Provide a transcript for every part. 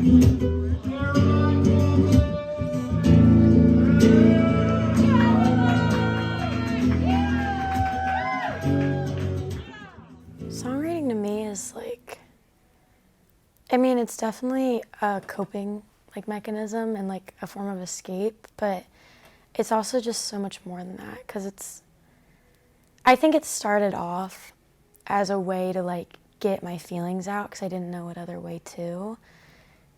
Songwriting to me is like, I mean, it's definitely a coping mechanism and like a form of escape, but it's also just so much more than that, because I think it started off as a way to like get my feelings out because I didn't know what other way to,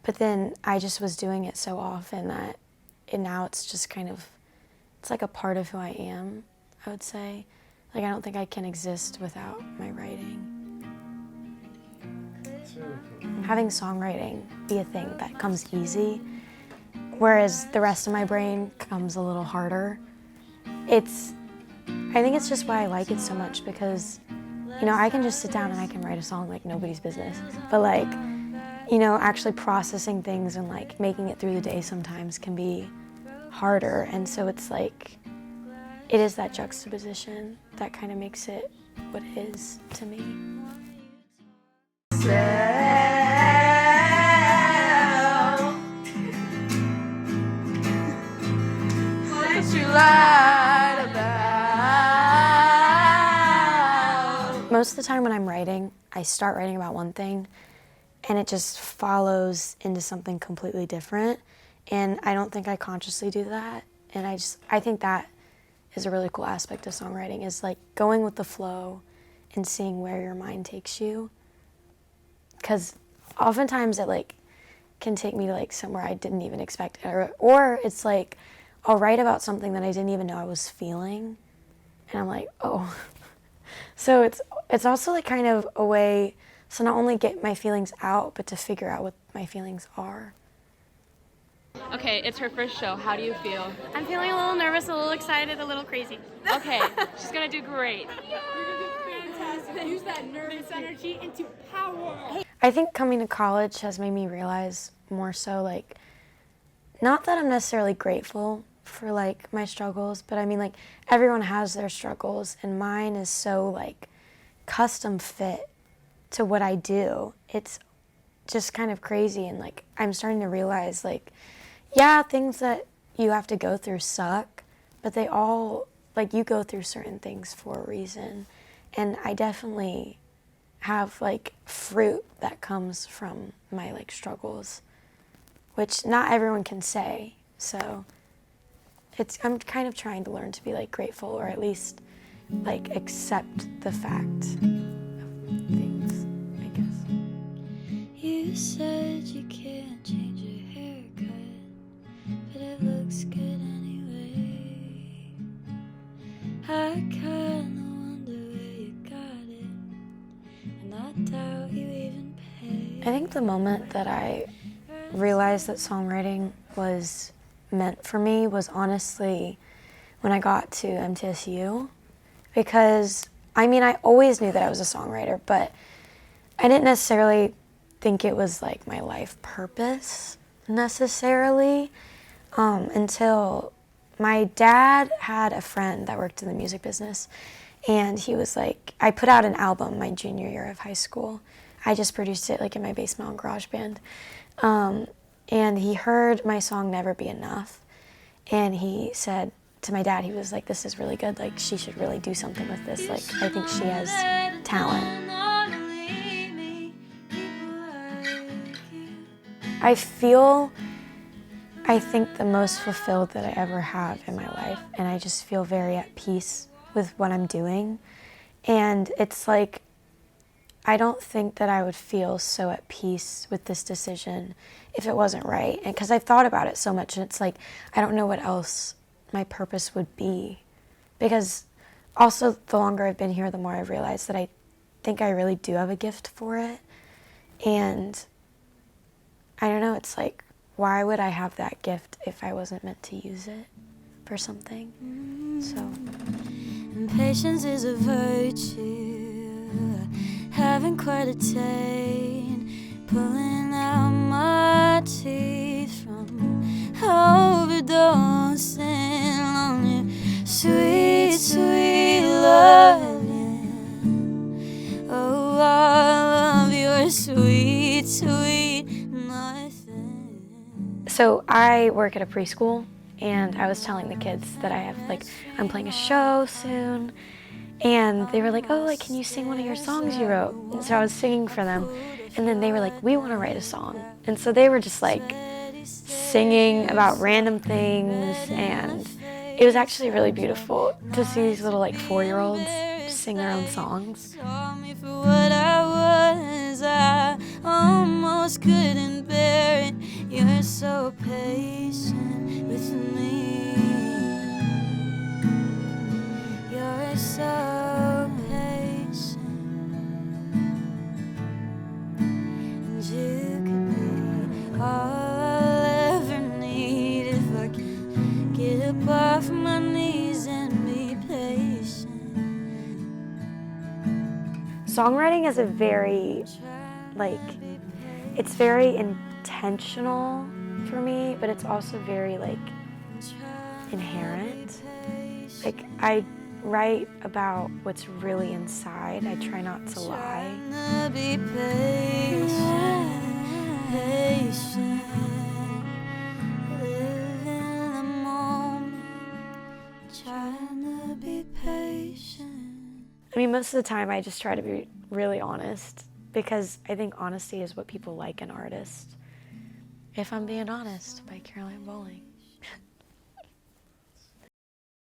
but then I just was doing it so often that now it's just kind of, it's like a part of who I am, I would say. Like, I don't think I can exist without my writing. Having songwriting be a thing that comes easy, whereas the rest of my brain comes a little harder. I think it's just why I like it so much, because, you know, I can just sit down and I can write a song like nobody's business. But like, you know, actually processing things and like making it through the day sometimes can be harder. And so it's like, it is that juxtaposition that kind of makes it what it is to me. What you lied about. Most of the time when I'm writing, I start writing about one thing and it just follows into something completely different. And I don't think I consciously do that. And I think that is a really cool aspect of songwriting, is like going with the flow and seeing where your mind takes you. Because oftentimes it like can take me to like somewhere I didn't even expect it. Or it's like I'll write about something that I didn't even know I was feeling, and I'm like, oh. So it's also like kind of a way to not only get my feelings out, but to figure out what my feelings are. Okay, it's her first show. How do you feel? I'm feeling a little nervous, a little excited, a little crazy. Okay, she's gonna do great. You're gonna do fantastic. Use that nervous energy into power. I think coming to college has made me realize more so, like, not that I'm necessarily grateful for like my struggles, but I mean, like, everyone has their struggles and mine is so like custom fit to what I do. It's just kind of crazy, and like I'm starting to realize, like, yeah, things that you have to go through suck, but they all, like, you go through certain things for a reason. And I definitely have like fruit that comes from my like struggles, which not everyone can say. So I'm kind of trying to learn to be like grateful, or at least like accept the fact of things, I guess. You said you can't change your haircut, but it looks good anyway. I kinda wonder where you got it, and I doubt you even paid. I think the moment that I realized that songwriting was meant for me was honestly when I got to MTSU, because I mean, I always knew that I was a songwriter, but I didn't necessarily think it was like my life purpose necessarily, until my dad had a friend that worked in the music business, and he was like, I put out an album my junior year of high school. I just produced it like in my basement on GarageBand. And he heard my song Never Be Enough, and he said to my dad, he was like, this is really good, like she should really do something with this, like I think she has talent. I think the most fulfilled that I ever have in my life, and I just feel very at peace with what I'm doing. And it's like, I don't think that I would feel so at peace with this decision if it wasn't right. And because I've thought about it so much, and it's like, I don't know what else my purpose would be. Because also, the longer I've been here, the more I've realized that I think I really do have a gift for it. And I don't know, it's like, why would I have that gift if I wasn't meant to use it for something? So. And patience is a virtue, haven't quite attained, pulling out my teeth from overdosing on your sweet, sweet loving. Oh, all of your sweet, sweet nothing. So I work at a preschool, and I was telling the kids that I'm playing a show soon, and they were like, oh, like, can you sing one of your songs you wrote? And so I was singing for them, and then they were like, we want to write a song. And so they were just like singing about random things, and it was actually really beautiful to see these little like 4-year-olds sing their own songs. I almost couldn't bear it. You're so patient with me. You're so patient. And you could be all I'll ever need if I can get up off my knees and be patient. Songwriting is a very, it's very intentional for me, but it's also very, inherent. I write about what's really inside. I try not to lie. Be patient, patient. Live in the moment, trying to be patient. I mean, most of the time I just try to be really honest, because I think honesty is what people like in artists. If I'm Being Honest by Caroline Bowling.